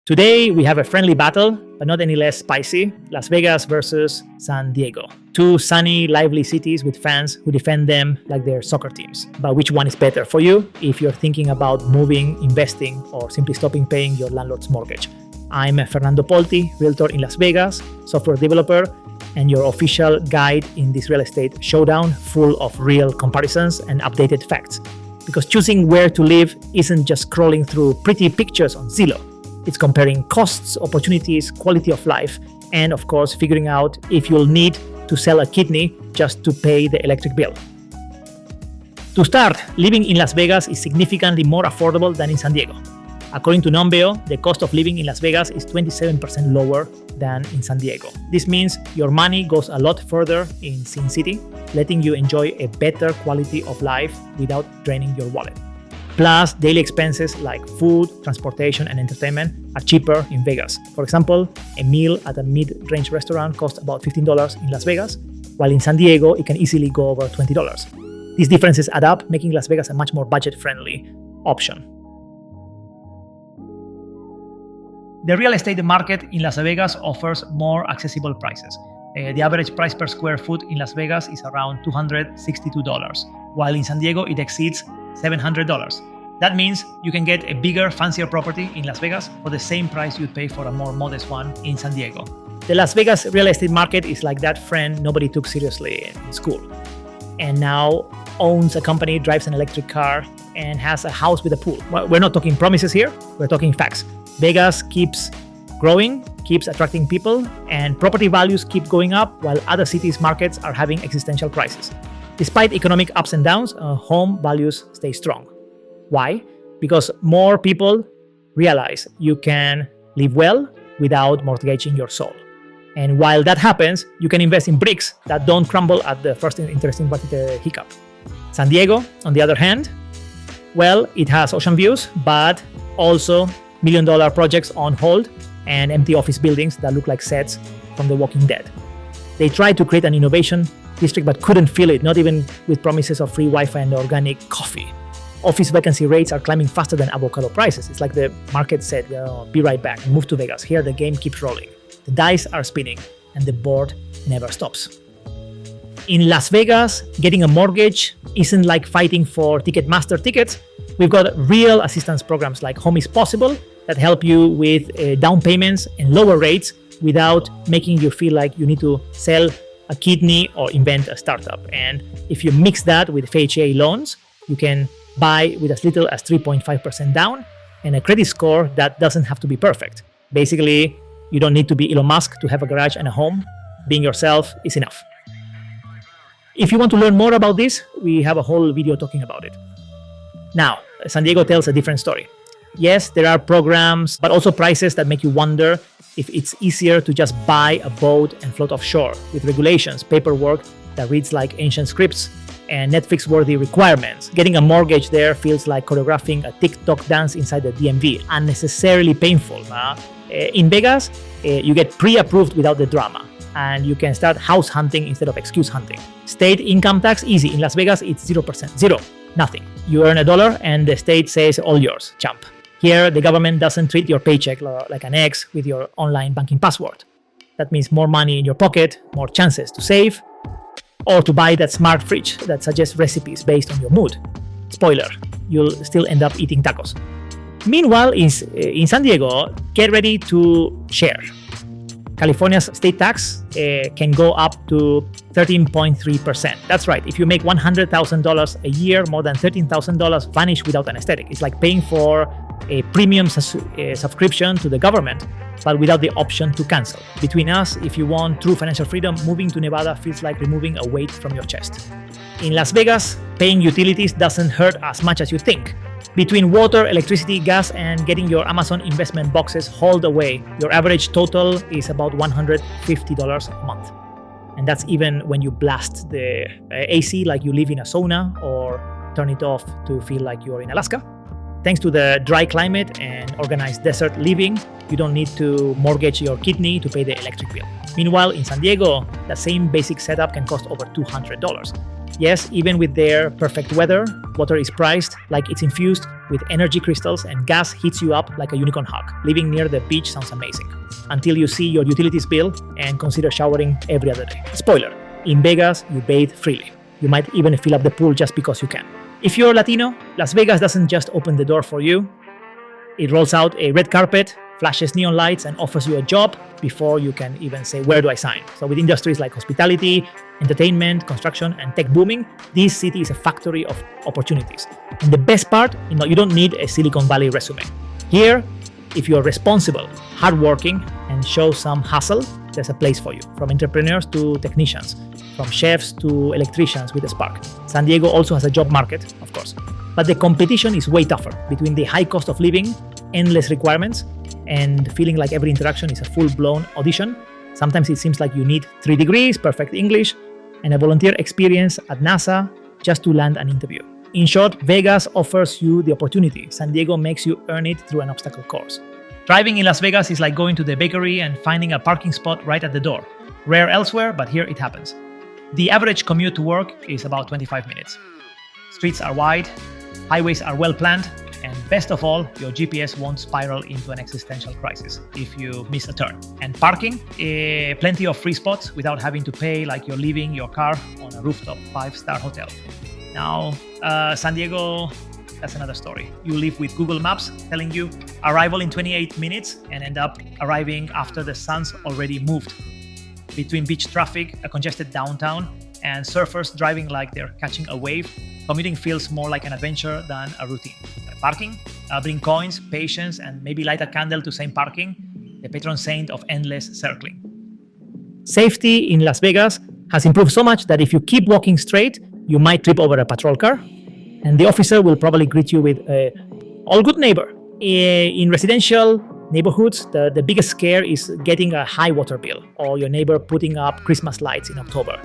Today, we have a friendly battle, but not any less spicy, Las Vegas versus San Diego. Two sunny, lively cities with fans who defend them like they're soccer teams. But which one is better for you if you're thinking about moving, investing, or simply stopping paying your landlord's mortgage? I'm Fernando Polti, Realtor in Las Vegas, software developer, and your official guide in this real estate showdown full of real comparisons and updated facts. Because choosing where to live isn't just scrolling through pretty pictures on Zillow. It's comparing costs, opportunities, quality of life, and of course, figuring out if you'll need to sell a kidney just to pay the electric bill. To start, living in Las Vegas is significantly more affordable than in San Diego. According to Numbeo, the cost of living in Las Vegas is 27% lower than in San Diego. This means your money goes a lot further in Sin City, letting you enjoy a better quality of life without draining your wallet. Plus, daily expenses like food, transportation, and entertainment are cheaper in Vegas. For example, a meal at a mid-range restaurant costs about $15 in Las Vegas, while in San Diego, it can easily go over $20. These differences add up, making Las Vegas a much more budget-friendly option. The real estate market in Las Vegas offers more accessible prices. The average price per square foot in Las Vegas is around $262, while in San Diego it exceeds $700. That means you can get a bigger, fancier property in Las Vegas for the same price you'd pay for a more modest one in San Diego. The Las Vegas real estate market is like that friend nobody took seriously in school, and now owns a company, drives an electric car, and has a house with a pool. Well, we're not talking promises here, we're talking facts. Vegas keeps growing, keeps attracting people, and property values keep going up while other cities' markets are having existential crises. Despite economic ups and downs, home values stay strong. Why? Because more people realize you can live well without mortgaging your soul. And while that happens, you can invest in bricks that don't crumble at the first interesting market hiccup. San Diego, on the other hand, well, it has ocean views, but also million-dollar projects on hold and empty office buildings that look like sets from The Walking Dead. They tried to create an innovation district but couldn't fill it, not even with promises of free Wi-Fi and organic coffee. Office vacancy rates are climbing faster than avocado prices. It's like the market said, be right back, move to Vegas. Here the game keeps rolling. The dice are spinning and the board never stops. In Las Vegas, getting a mortgage isn't like fighting for Ticketmaster tickets. We've got real assistance programs like Home is Possible that help you with down payments and lower rates without making you feel like you need to sell a kidney or invent a startup. And if you mix that with FHA loans, you can buy with as little as 3.5% down and a credit score that doesn't have to be perfect. Basically, you don't need to be Elon Musk to have a garage and a home. Being yourself is enough. If you want to learn more about this, we have a whole video talking about it. Now, San Diego tells a different story. Yes, there are programs, but also prices that make you wonder if it's easier to just buy a boat and float offshore with regulations, paperwork that reads like ancient scripts, and Netflix-worthy requirements. Getting a mortgage there feels like choreographing a TikTok dance inside the DMV, unnecessarily painful. In Vegas, you get pre-approved without the drama, and you can start house hunting instead of excuse hunting. State income tax, easy. In Las Vegas, it's 0%. Zero. Nothing. You earn $1 and the state says all yours, champ. Here, the government doesn't treat your paycheck like an ex with your online banking password. That means more money in your pocket, more chances to save, or to buy that smart fridge that suggests recipes based on your mood. Spoiler, you'll still end up eating tacos. Meanwhile, in San Diego, get ready to share. California's state tax can go up to 13.3%. That's right. If you make $100,000 a year, more than $13,000 vanish without an aesthetic. It's like paying for a premium subscription to the government, but without the option to cancel. Between us, if you want true financial freedom, moving to Nevada feels like removing a weight from your chest. In Las Vegas, paying utilities doesn't hurt as much as you think. Between water, electricity, gas, and getting your Amazon investment boxes hauled away, your average total is about $150 a month. And that's even when you blast the AC like you live in a sauna or turn it off to feel like you're in Alaska. Thanks to the dry climate and organized desert living, you don't need to mortgage your kidney to pay the electric bill. Meanwhile, in San Diego, the same basic setup can cost over $200. Yes, even with their perfect weather, water is priced like it's infused with energy crystals, and gas heats you up like a unicorn hug. Living near the beach sounds amazing. Until you see your utilities bill and consider showering every other day. Spoiler, in Vegas, you bathe freely. You might even fill up the pool just because you can. If you're Latino, Las Vegas doesn't just open the door for you. It rolls out a red carpet, flashes neon lights, and offers you a job before you can even say, where do I sign? So with industries like hospitality, entertainment, construction, and tech booming, this city is a factory of opportunities. And the best part, you don't need a Silicon Valley resume. Here, if you're responsible, hardworking, and show some hustle, there's a place for you. From entrepreneurs to technicians, from chefs to electricians with a spark. San Diego also has a job market, of course. But the competition is way tougher between the high cost of living, endless requirements, and feeling like every interaction is a full-blown audition. Sometimes it seems like you need 3 degrees, perfect English, and a volunteer experience at NASA just to land an interview. In short, Vegas offers you the opportunity. San Diego makes you earn it through an obstacle course. Driving in Las Vegas is like going to the bakery and finding a parking spot right at the door. Rare elsewhere, but here it happens. The average commute to work is about 25 minutes. Streets are wide, highways are well planned, and best of all, your GPS won't spiral into an existential crisis if you miss a turn. And parking, plenty of free spots without having to pay like you're leaving your car on a rooftop 5-star hotel. Now, San Diego, that's another story. You live with Google Maps telling you arrival in 28 minutes and end up arriving after the sun's already moved. Between beach traffic, a congested downtown, and surfers driving like they're catching a wave, commuting feels more like an adventure than a routine. Parking, bring coins, patience, and maybe light a candle to same parking, the patron saint of endless circling. Safety in Las Vegas has improved so much that if you keep walking straight, you might trip over a patrol car, and the officer will probably greet you with all good neighbor. In residential neighborhoods, the biggest scare is getting a high water bill or your neighbor putting up Christmas lights in October.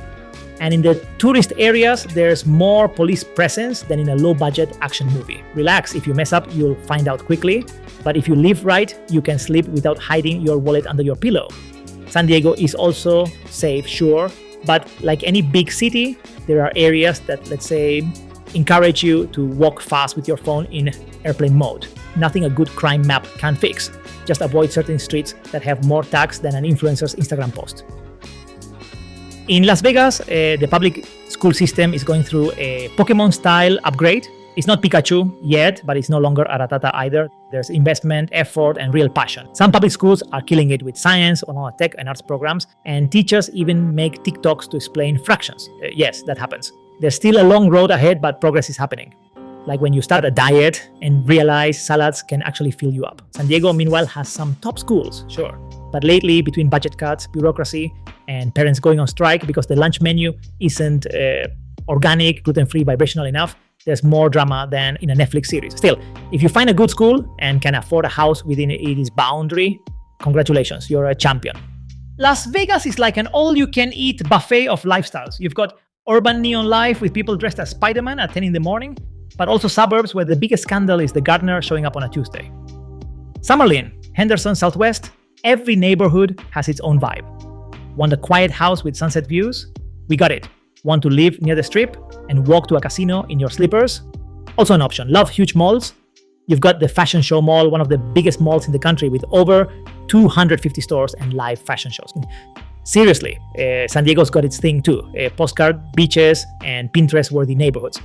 And in the tourist areas, there's more police presence than in a low-budget action movie. Relax, if you mess up, you'll find out quickly. But if you live right, you can sleep without hiding your wallet under your pillow. San Diego is also safe, sure, but like any big city, there are areas that, let's say, encourage you to walk fast with your phone in airplane mode. Nothing a good crime map can fix. Just avoid certain streets that have more tags than an influencer's Instagram post. In Las Vegas, the public school system is going through a Pokemon-style upgrade. It's not Pikachu yet, but it's no longer Aratata either. There's investment, effort, and real passion. Some public schools are killing it with science, or tech and arts programs, and teachers even make TikToks to explain fractions. Yes, that happens. There's still a long road ahead, but progress is happening. Like when you start a diet and realize salads can actually fill you up. San Diego, meanwhile, has some top schools, sure. But lately, between budget cuts, bureaucracy, and parents going on strike because the lunch menu isn't organic, gluten-free, vibrational enough, there's more drama than in a Netflix series. Still, if you find a good school and can afford a house within its boundary, congratulations, you're a champion. Las Vegas is like an all-you-can-eat buffet of lifestyles. You've got urban neon life with people dressed as Spider-Man at 10 in the morning, but also suburbs where the biggest scandal is the gardener showing up on a Tuesday. Summerlin, Henderson, Southwest, every neighborhood has its own vibe. Want a quiet house with sunset views? We got it. Want to live near the strip and walk to a casino in your slippers? Also an option. Love huge malls? You've got the Fashion Show Mall, one of the biggest malls in the country with over 250 stores and live fashion shows. Seriously, San Diego's got its thing too. Postcard, beaches, and Pinterest-worthy neighborhoods.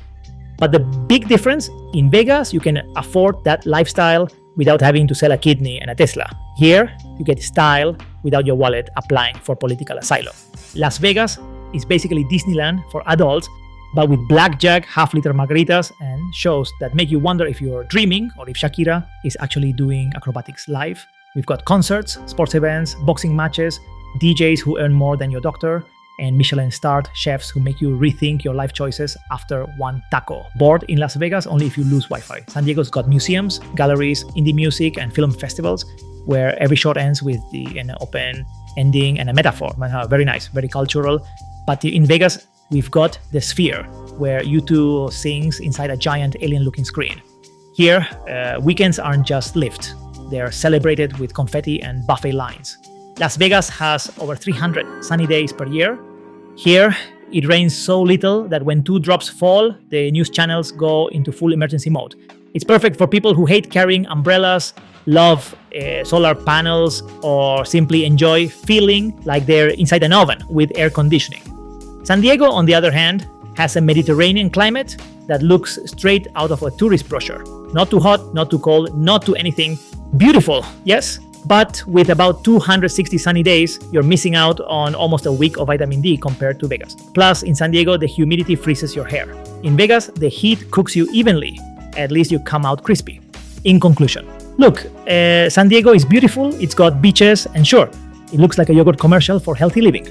But the big difference, in Vegas, you can afford that lifestyle without having to sell a kidney and a Tesla. Here, you get style without your wallet applying for political asylum. Las Vegas is basically Disneyland for adults, but with blackjack, half-liter margaritas, and shows that make you wonder if you're dreaming or if Shakira is actually doing acrobatics live. We've got concerts, sports events, boxing matches, DJs who earn more than your doctor, and Michelin-starred chefs who make you rethink your life choices after one taco. Bored in Las Vegas only if you lose Wi-Fi. San Diego's got museums, galleries, indie music, and film festivals where every shot ends with an open ending and a metaphor. Very nice, very cultural. But in Vegas, we've got the Sphere, where U2 sings inside a giant alien-looking screen. Here, weekends aren't just lived. They're celebrated with confetti and buffet lines. Las Vegas has over 300 sunny days per year. Here, it rains so little that when 2 drops fall, the news channels go into full emergency mode. It's perfect for people who hate carrying umbrellas, love solar panels, or simply enjoy feeling like they're inside an oven with air conditioning. San Diego, on the other hand, has a Mediterranean climate that looks straight out of a tourist brochure. Not too hot, not too cold, not too anything. Beautiful, yes? But with about 260 sunny days, you're missing out on almost a week of vitamin D compared to Vegas. Plus, in San Diego, the humidity freezes your hair. In Vegas, the heat cooks you evenly. At least you come out crispy. In conclusion, look, San Diego is beautiful, it's got beaches, and sure, it looks like a yogurt commercial for healthy living.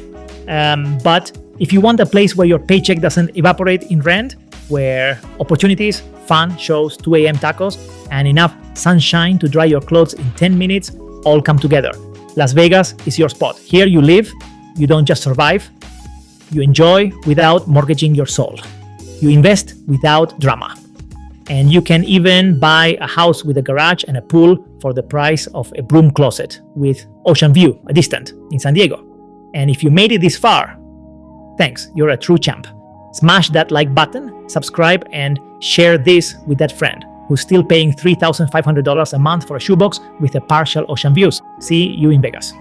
But if you want a place where your paycheck doesn't evaporate in rent, where opportunities, fun, shows, 2 a.m. tacos, and enough sunshine to dry your clothes in 10 minutes all come together, Las Vegas is your spot. Here you live, you don't just survive, you enjoy without mortgaging your soul. You invest without drama. And you can even buy a house with a garage and a pool for the price of a broom closet with ocean view, a distant, in San Diego. And if you made it this far, thanks, you're a true champ. Smash that like button, subscribe, and share this with that friend who's still paying $3,500 a month for a shoebox with a partial ocean views. See you in Vegas.